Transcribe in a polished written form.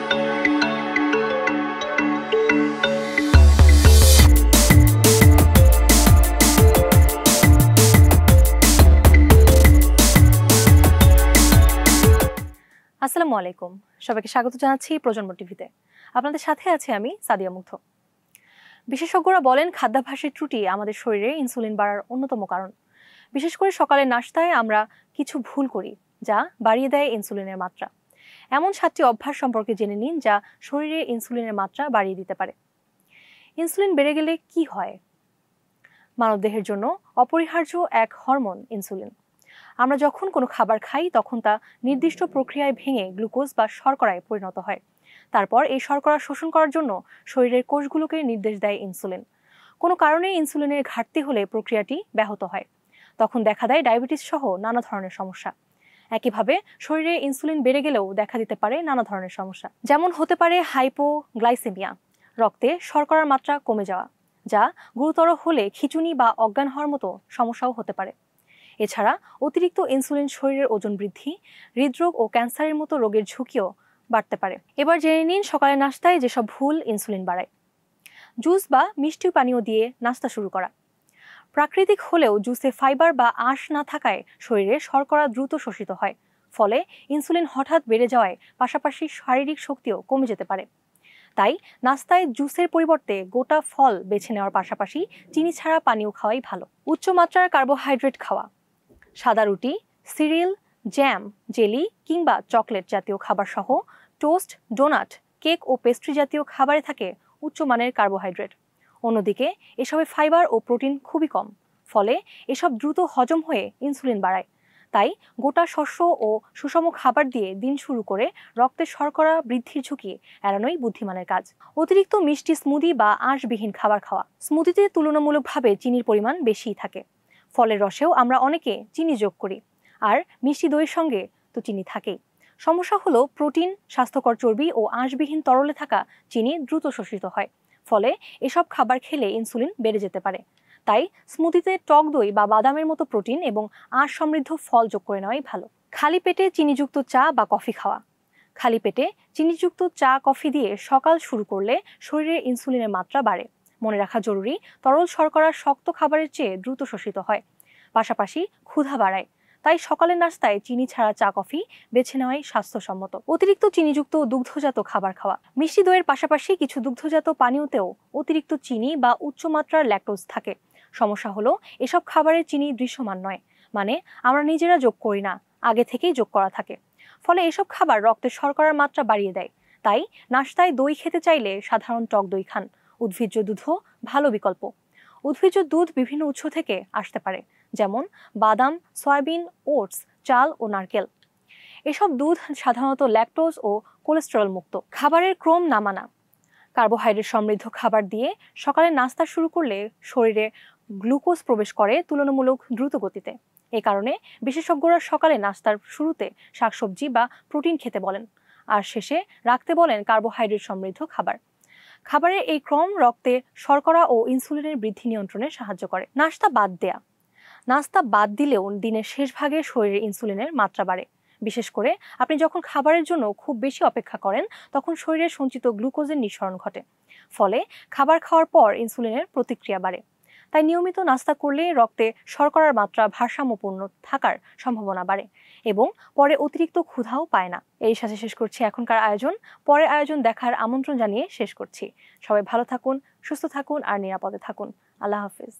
আসসালামু আলাইকুম, সবাইকে স্বাগত জানাচ্ছি প্রজন্ম টিভিতে। আপনাদের সাথে আছি আমি সাদিয়া মুগ্ধ। বিশেষজ্ঞরা বলেন খাদ্যাভ্যাসের ত্রুটি আমাদের শরীরে ইনসুলিন বাড়ার অন্যতম কারণ। বিশেষ করে সকালের নাশতায় আমরা কিছু ভুল করি যা বাড়িয়ে দেয় ইনসুলিনের মাত্রা। এমন 7টি অভ্যাস সম্পর্কে জেনে নিন যা শরীরে ইনসুলিনের মাত্রা বাড়িয়ে দিতে পারে। ইনসুলিন বেড়ে গেলে কি হয়? মানবদেহের জন্য অপরিহার্য এক হরমোন ইনসুলিন। আমরা যখন কোনো খাবার খাই তখন তা নির্দিষ্ট প্রক্রিয়ায় ভেঙে গ্লুকোজ বা শর্করায় পরিণত হয়। তারপর এই শর্করা শোষণ করার জন্য শরীরের কোষগুলোকে নির্দেশ দেয় ইনসুলিন। কোনো কারণে ইনসুলিনের ঘাটতি হলে প্রক্রিয়াটি ব্যাহত হয়। তখন দেখা দেয় ডায়াবেটিস সহ নানা ধরনের সমস্যা। একইভাবে শরীরে ইনসুলিন বেড়ে গেলেও দেখা দিতে পারে নানা ধরনের সমস্যা, যেমন হতে পারে হাইপোগ্লাইসেমিয়া, রক্তে শর্করার মাত্রা কমে যাওয়া, যা গুরুতর হলে খিঁচুনি বা অজ্ঞান হওয়ার মতো সমস্যাও হতে পারে। এছাড়া অতিরিক্ত ইনসুলিন শরীরের ওজন বৃদ্ধি, হৃদরোগ ও ক্যান্সারের মতো রোগের ঝুঁকিও বাড়তে পারে। এবার জেনে নিন সকালের নাশতায় যেসব ভুল ইনসুলিন বাড়ায়। জুস বা মিষ্টি পানীয় দিয়ে নাস্তা শুরু করা। প্রাকৃতিক হলেও জুসে ফাইবার বা আঁশ না থাকায় শরীরে শর্করা দ্রুত শোষিত হয়, ফলে ইনসুলিন হঠাৎ বেড়ে যাওয়ায় পাশাপাশি শারীরিক শক্তিও কমে যেতে পারে। তাই নাস্তায় জুসের পরিবর্তে গোটা ফল বেছে নেওয়ার পাশাপাশি চিনি ছাড়া পানীয় খাওয়াই ভালো। উচ্চমাত্রার কার্বোহাইড্রেট খাওয়া। সাদা রুটি, সিরিয়াল, জ্যাম, জেলি কিংবা চকলেট জাতীয় খাবার সহ টোস্ট, ডোনাট, কেক ও পেস্ট্রি জাতীয় খাবারে থাকে উচ্চমানের কার্বোহাইড্রেট। অন্যদিকে এসবে ফাইবার ও প্রোটিন খুবই কম, ফলে এসব দ্রুত হজম হয়ে ইনসুলিন বাড়ায়। তাই গোটা শস্য ও সুষম খাবার দিয়ে দিন শুরু করে রক্তে শর্করা বৃদ্ধির ঝুঁকি এড়ানোই বুদ্ধিমানের কাজ। অতিরিক্ত মিষ্টি স্মুদি বা আঁশবিহীন খাবার খাওয়া। স্মুদিতে তুলনামূলকভাবে চিনির পরিমাণ বেশিই থাকে। ফলের রসেও আমরা অনেকে চিনি যোগ করি, আর মিষ্টি দইয়ের সঙ্গে তো চিনি থাকেই। সমস্যা হলো প্রোটিন, স্বাস্থ্যকর চর্বি ও আঁশবিহীন তরলে থাকা চিনি দ্রুত শোষিত হয়, ফলে এসব খাবার খেলে ইনসুলিন বেড়ে যেতে পারে। তাই স্মুদিতে টক দই বা বাদামের মতো প্রোটিন এবং আঁশ সমৃদ্ধ ফল যোগ করে নেওয়াই ভালো। খালি পেটে চিনিযুক্ত চা বা কফি খাওয়া। খালি পেটে চিনিযুক্ত চা কফি দিয়ে সকাল শুরু করলে শরীরে ইনসুলিনের মাত্রা বাড়ে। মনে রাখা জরুরি, তরল শর্করা শক্ত খাবারের চেয়ে দ্রুত শোষিত হয়, পাশাপাশি ক্ষুধা বাড়ায়। তাই সকালের নাস্তায় চিনি ছাড়া চা কফি বেছে নেওয়াই স্বাস্থ্যসম্মত। অতিরিক্ত চিনিযুক্ত দুগ্ধজাত খাবার খাওয়া। মিষ্টি দইয়ের পাশাপাশি কিছু দুগ্ধজাত পানীয়তেও অতিরিক্ত চিনি বা উচ্চমাত্রার ল্যাকটোজ থাকে। সমস্যা হলো এসব খাবারের চিনি দৃশ্যমান নয়, মানে আমরা নিজেরা যোগ করি না, আগে থেকেই যোগ করা থাকে। ফলে এসব খাবার রক্তে শর্করার মাত্রা বাড়িয়ে দেয়। তাই নাশতায় দই খেতে চাইলে সাধারণ টক দই খান। উদ্ভিজ্জ দুধও ভালো বিকল্প। উদ্ভিজ্জ দুধ বিভিন্ন উৎস থেকে আসতে পারে, যেমন বাদাম, সয়াবিন, ওটস, চাল ও নারকেল। এসব দুধ সাধারণত ল্যাকটোজ ও কোলেস্টেরল মুক্ত। খাবারের ক্রম না মানা। কার্বোহাইড্রেট সমৃদ্ধ খাবার দিয়ে সকালে নাস্তা শুরু করলে শরীরে গ্লুকোজ প্রবেশ করে তুলনামূলক দ্রুত গতিতে। এ কারণে বিশেষজ্ঞরা সকালে নাস্তার শুরুতে শাকসবজি বা প্রোটিন খেতে বলেন, আর শেষে রাখতে বলেন কার্বোহাইড্রেট সমৃদ্ধ খাবার। খাবারের এই ক্রম রক্তে শর্করা ও ইনসুলিনের বৃদ্ধি নিয়ন্ত্রণে সাহায্য করে। নাস্তা বাদ দেয়া। নাস্তা বাদ দিলেও দিনের শেষ ভাগে শরীরে ইনসুলিনের মাত্রা বাড়ে। বিশেষ করে আপনি যখন খাবারের জন্য খুব বেশি অপেক্ষা করেন, তখন শরীরে সঞ্চিত গ্লুকোজের নিঃসরণ ঘটে, ফলে খাবার খাওয়ার পর ইনসুলিনের প্রতিক্রিয়া বাড়ে। তাই নিয়মিত নাস্তা করলে রক্তে শর্করার মাত্রা ভারসাম্যপূর্ণ থাকার সম্ভাবনা বাড়ে এবং পরে অতিরিক্ত ক্ষুধাও পায় না। এই সাথে শেষ করছি এখনকার আয়োজন। পরের আয়োজন দেখার আমন্ত্রণ জানিয়ে শেষ করছি। সবাই ভালো থাকুন, সুস্থ থাকুন আর নিরাপদে থাকুন। আল্লাহ হাফিজ।